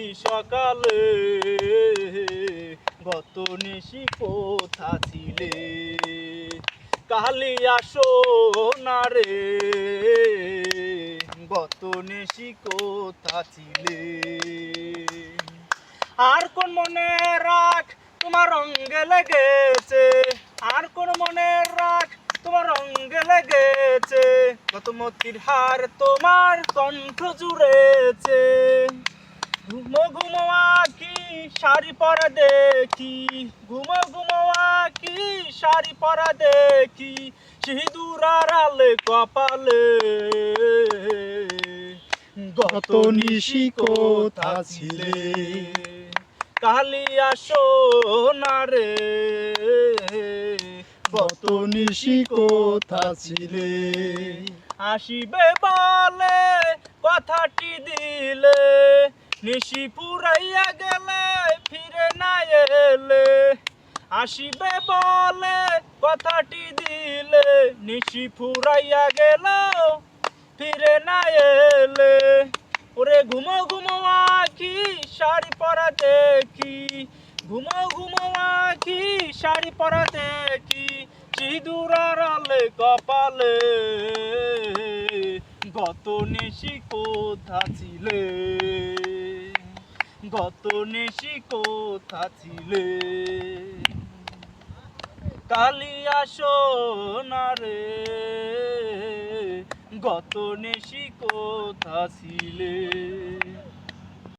অতি সকালে গত নিশি কোথা ছিলে কালিয়া সোনারে গত নিশি কোথা ছিলে আর কোন মনে রাখ তোমার রঙে লেগেছে আর কোন মনে রাখ তোমার রঙে লেগেছে কত মতির হার তোমার কণ্ঠ জুড়েছে ঘুমো ঘুমো আঁকি শাড়ি পরা দেখি ঘুমো ঘুমো আঁকি শাড়ি পরা দেখি সিঁদুর আড়ালে কপালে গত নিশি কোথা ছিলে কালিয়া সোনারে গত নিশি কোথা ছিলে আসিবে বলে কথাটি দিলে নিশি পুরাইয়া গেলে ফিরে না এলে আসিবে বলে কথাটি দিলে নিশি ফুরাইয়া গেল ফিরে না এলে ওরে ঘুমো ঘুমো আঁকি শাড়ি পরা দেখি ঘুমো ঘুমো আঁকি শাড়ি পরা দেখি সিঁদুর আড়ালে কপালে গত নিশি কোথা ছিলে গত নিশি কোথা ছিলে কালিয়া সোনারে গত নিশি কোথা ছিলে।